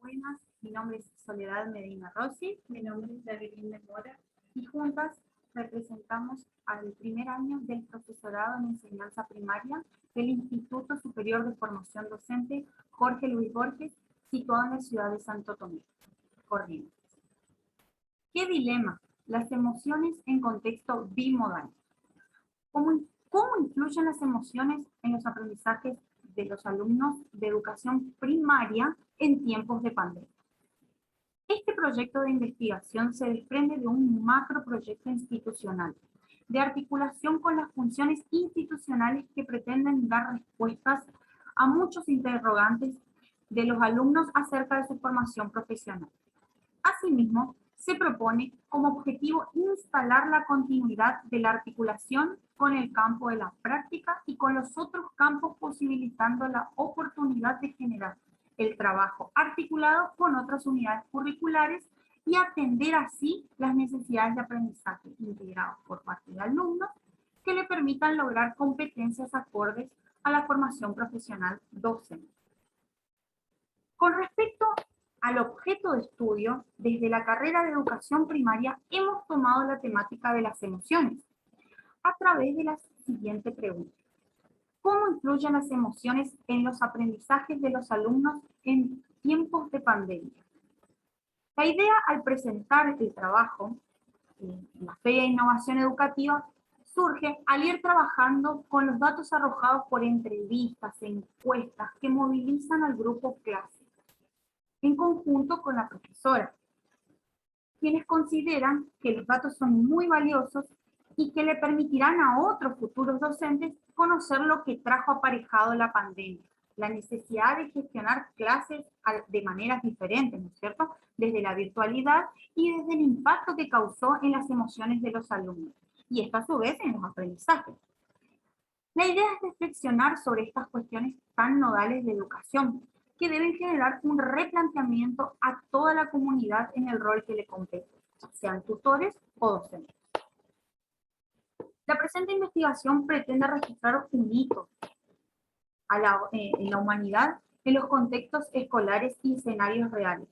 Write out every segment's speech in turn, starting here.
Buenas, mi nombre es Soledad Medina Rossi. Mi nombre es Evelyn de Mora. Y juntas representamos al primer año del profesorado en enseñanza primaria del Instituto Superior de Formación Docente Jorge Luis Borges, situado en la ciudad de Santo Tomé, Corrientes. ¿Qué dilema? Las emociones en contexto bimodal. ¿Cómo influyen las emociones en los aprendizajes de los alumnos de educación primaria en tiempos de pandemia? Este proyecto de investigación se desprende de un macroproyecto institucional, de articulación con las funciones institucionales que pretenden dar respuestas a muchos interrogantes de los alumnos acerca de su formación profesional. Asimismo, se propone como objetivo instalar la continuidad de la articulación con el campo de la práctica y con los otros campos, posibilitando la oportunidad de generar el trabajo articulado con otras unidades curriculares y atender así las necesidades de aprendizaje integrados por parte de alumnos que le permitan lograr competencias acordes a la formación profesional docente. Con respecto al objeto de estudio, desde la carrera de educación primaria hemos tomado la temática de las emociones a través de la siguiente pregunta. ¿Cómo influyen las emociones en los aprendizajes de los alumnos en tiempos de pandemia? La idea al presentar el trabajo en la Feria de Innovación Educativa surge al ir trabajando con los datos arrojados por entrevistas e encuestas que movilizan al grupo clase, en conjunto con la profesora, quienes consideran que los datos son muy valiosos y que le permitirán a otros futuros docentes conocer lo que trajo aparejado la pandemia, la necesidad de gestionar clases de maneras diferentes, ¿no es cierto?, desde la virtualidad y desde el impacto que causó en las emociones de los alumnos, y esto a su vez en los aprendizajes. La idea es reflexionar sobre estas cuestiones tan nodales de educación, que deben generar un replanteamiento a toda la comunidad en el rol que le compete, sean tutores o docentes. La presente investigación pretende registrar un hito en la humanidad en los contextos escolares y escenarios reales,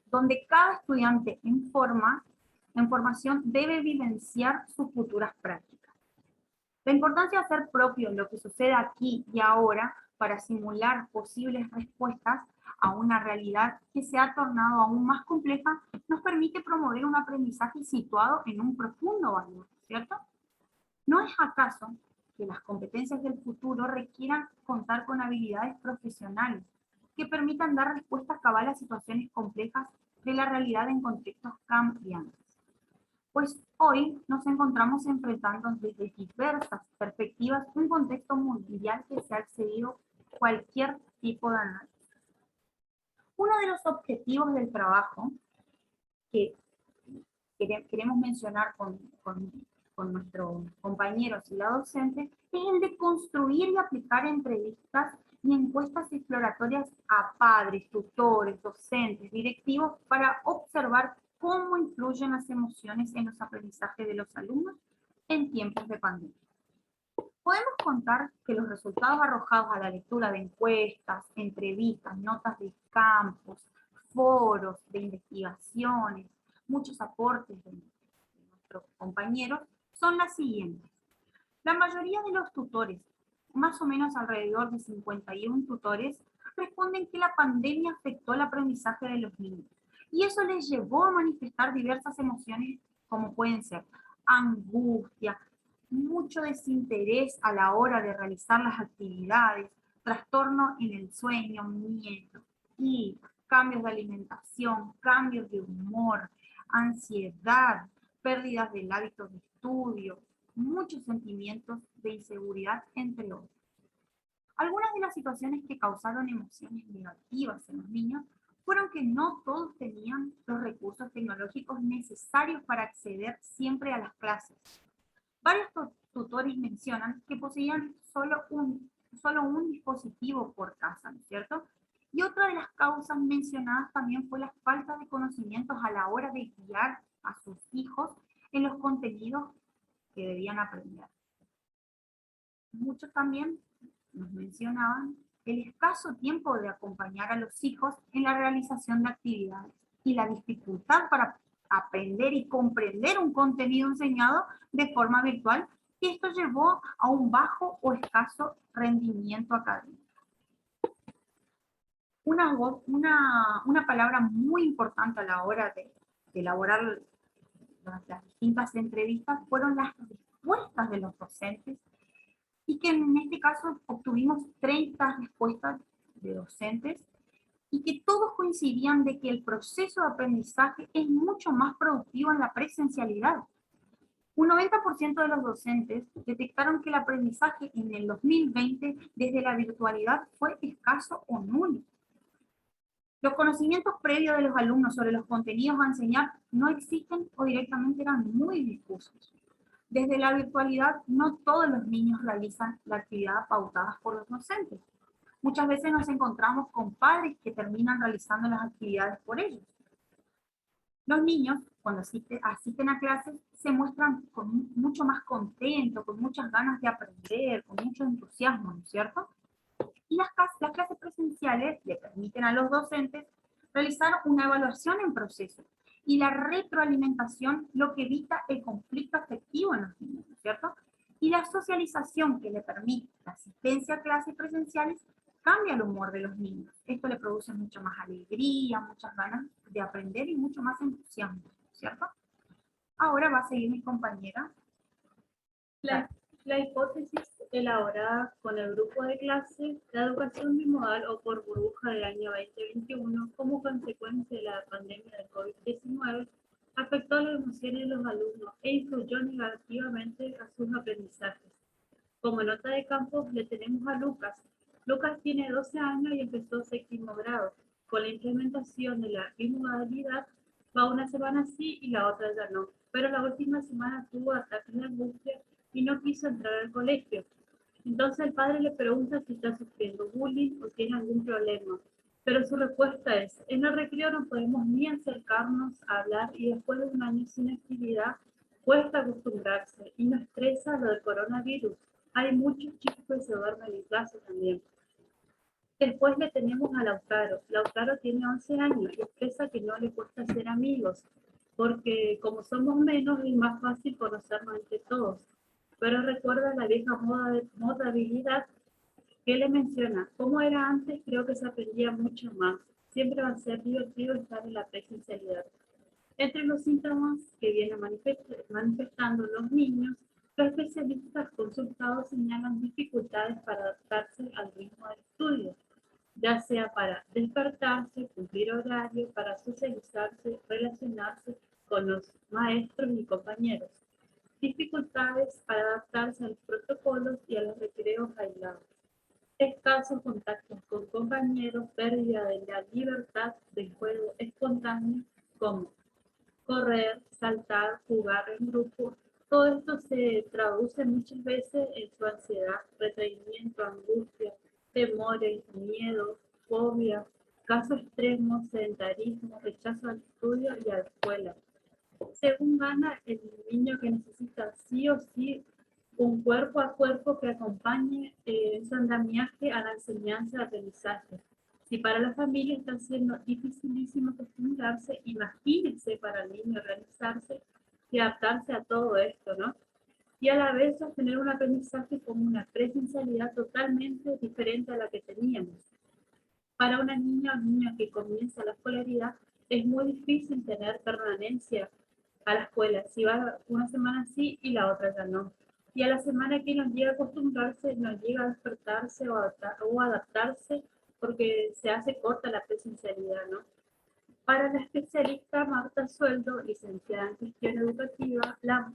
donde cada estudiante en formación debe vivenciar sus futuras prácticas. La importancia de hacer propio lo que sucede aquí y ahora para simular posibles respuestas a una realidad que se ha tornado aún más compleja nos permite promover un aprendizaje situado en un profundo valor, ¿cierto? ¿No es acaso que las competencias del futuro requieran contar con habilidades profesionales que permitan dar respuestas cabales a situaciones complejas de la realidad en contextos cambiantes? Pues hoy nos encontramos enfrentando desde diversas perspectivas un contexto mundial que se ha excedido cualquier tipo de análisis. Uno de los objetivos del trabajo que queremos mencionar con nuestros compañeros y la docente es el de construir y aplicar entrevistas y encuestas exploratorias a padres, tutores, docentes, directivos para observar cómo influyen las emociones en los aprendizajes de los alumnos en tiempos de pandemia. Podemos contar que los resultados arrojados a la lectura de encuestas, entrevistas, notas de campos, foros de investigaciones, muchos aportes de nuestros compañeros, son las siguientes. La mayoría de los tutores, más o menos alrededor de 51 tutores, responden que la pandemia afectó el aprendizaje de los niños. Y eso les llevó a manifestar diversas emociones como pueden ser angustia, mucho desinterés a la hora de realizar las actividades, trastorno en el sueño, miedo, y cambios de alimentación, cambios de humor, ansiedad, pérdidas del hábito de estudio, muchos sentimientos de inseguridad, entre otros. Algunas de las situaciones que causaron emociones negativas en los niños fueron que no todos tenían los recursos tecnológicos necesarios para acceder siempre a las clases. Varios tutores mencionan que poseían solo un dispositivo por casa, ¿no es cierto? Y otra de las causas mencionadas también fue la falta de conocimientos a la hora de guiar a sus hijos en los contenidos que debían aprender. Muchos también nos mencionaban el escaso escaso tiempo de acompañar a los hijos en la realización de actividades y la dificultad para aprender y comprender un contenido enseñado de forma virtual, y esto llevó a un bajo o escaso rendimiento académico. Una palabra muy importante a la hora de elaborar las distintas entrevistas fueron las respuestas de los docentes, y que en este caso obtuvimos 30 respuestas de docentes, y que todos coincidían de que el proceso de aprendizaje es mucho más productivo en la presencialidad. Un 90% de los docentes detectaron que el aprendizaje en el 2020 desde la virtualidad fue escaso o nulo. Los conocimientos previos de los alumnos sobre los contenidos a enseñar no existen o directamente eran muy difusos. Desde la virtualidad, no todos los niños realizan la actividad pautada por los docentes. Muchas veces nos encontramos con padres que terminan realizando las actividades por ellos. Los niños, cuando asisten a clases, se muestran mucho más contentos, con muchas ganas de aprender, con mucho entusiasmo, ¿no es cierto? Y las clases presenciales le permiten a los docentes realizar una evaluación en proceso, y la retroalimentación, lo que evita el conflicto afectivo en los niños, ¿no es cierto? Y la socialización que le permite la asistencia a clases presenciales cambia el humor de los niños. Esto le produce mucha más alegría, muchas ganas de aprender y mucho más entusiasmo, ¿cierto? Ahora va a seguir mi compañera. La hipótesis elaborada con el grupo de clase, la educación bimodal o por burbuja del año 2021 como consecuencia de la pandemia del COVID-19 afectó las emociones de los alumnos e influyó negativamente a sus aprendizajes. Como nota de campo le tenemos a Lucas. Lucas tiene 12 años y empezó séptimo grado. Con la implementación de la bimodalidad va una semana sí y la otra ya no. Pero la última semana tuvo ataques de angustia y no quiso entrar al colegio. Entonces el padre le pregunta si está sufriendo bullying o tiene algún problema. Pero su respuesta es, en el recreo no podemos ni acercarnos a hablar y después de un año sin actividad cuesta acostumbrarse y nos estresa lo del coronavirus. Hay muchos chicos que se duermen en clase también. Después le tenemos a Lautaro. Lautaro tiene 11 años y expresa que no le cuesta hacer amigos, porque como somos menos es más fácil conocernos entre todos. Pero recuerda la vieja modalidad que le menciona. Como era antes, creo que se aprendía mucho más. Siempre va a ser divertido estar en la presencialidad. Entre los síntomas que vienen manifestando los niños, los especialistas consultados señalan dificultades para adaptarse al ritmo del estudio, ya sea para despertarse, cumplir horario, para socializarse, relacionarse con los maestros y compañeros. Dificultades para adaptarse a los protocolos y a los recreos aislados. Escasos contactos con compañeros, pérdida de la libertad de juego espontáneo como correr, saltar, jugar en grupo. Todo esto se traduce muchas veces en su ansiedad, retraimiento, angustia, temores, miedo, fobia, casos extremos, sedentarismo, rechazo al estudio y a la escuela. Según Gana, el niño que necesita sí o sí un cuerpo a cuerpo que acompañe su andamiaje a la enseñanza de aprendizaje. Si para la familia está siendo dificilísimo acostumbrarse, imagínense para el niño realizarse y adaptarse a todo esto, ¿no? Y a la vez sostener un aprendizaje como una presencialidad totalmente diferente a la que teníamos. Para una niña o niño que comienza la escolaridad, es muy difícil tener permanencia a la escuela. Si va una semana sí y la otra ya no. Y a la semana que nos llega a acostumbrarse, nos llega a despertarse o adaptarse porque se hace corta la presencialidad, ¿no? Para la especialista Marta Sueldo, licenciada en gestión educativa, la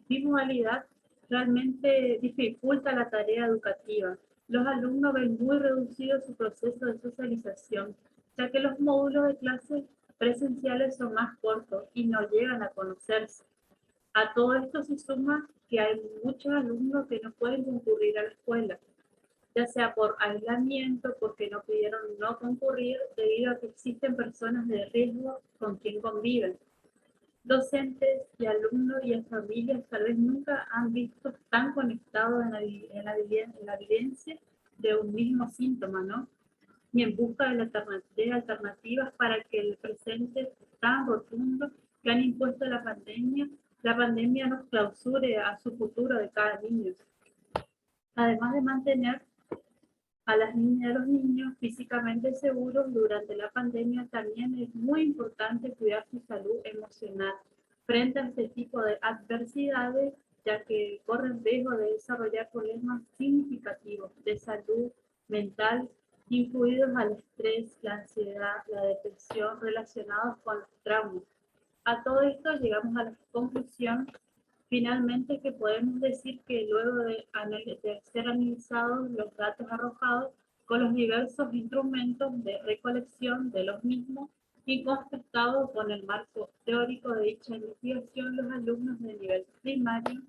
bimodalidad realmente dificulta la tarea educativa. Los alumnos ven muy reducido su proceso de socialización, ya que los módulos de clases presenciales son más cortos y no llegan a conocerse. A todo esto se suma que hay muchos alumnos que no pueden concurrir a la escuela, ya sea por aislamiento, porque no pudieron no concurrir debido a que existen personas de riesgo con quien conviven. Docentes y alumnos y familias tal vez nunca han visto tan conectados en la evidencia de un mismo síntoma, ¿no? Y en busca de alternativas para que el presente tan rotundo que han impuesto la pandemia nos clausure a su futuro de cada niño. Además de mantener a las niñas y a los niños físicamente seguros durante la pandemia, también es muy importante cuidar su salud emocional frente a este tipo de adversidades, ya que corren riesgo de desarrollar problemas significativos de salud mental, incluidos al estrés, la ansiedad, la depresión relacionados con los traumas. A todo esto llegamos a la conclusión finalmente que podemos decir que luego de ser analizados los datos arrojados con los diversos instrumentos de recolección de los mismos y contrastados con el marco teórico de dicha investigación, los alumnos de nivel primario,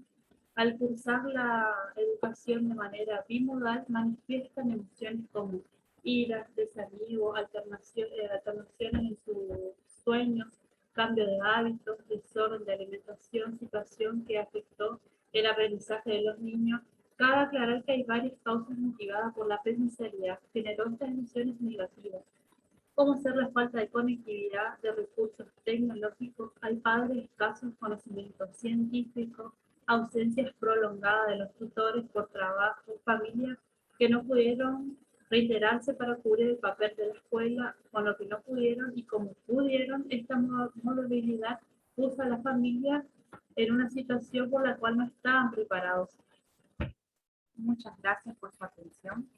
al cursar la educación de manera bimodal, manifiestan emociones como ira, desánimo, alternaciones en sus sueños, cambio de hábitos, desorden de alimentación, situación que afectó el aprendizaje de los niños. Cabe aclarar que hay varias causas motivadas por la presencialidad que generó estas emociones negativas, como ser la falta de conectividad, de recursos tecnológicos, hay padres escasos conocimientos científicos, ausencias prolongadas de los tutores por trabajo, familias que no pudieron reiterarse para cubrir el papel de la escuela, con lo que no pudieron y como pudieron, esta movilidad puso a la familia en una situación por la cual no estaban preparados. Muchas gracias por su atención.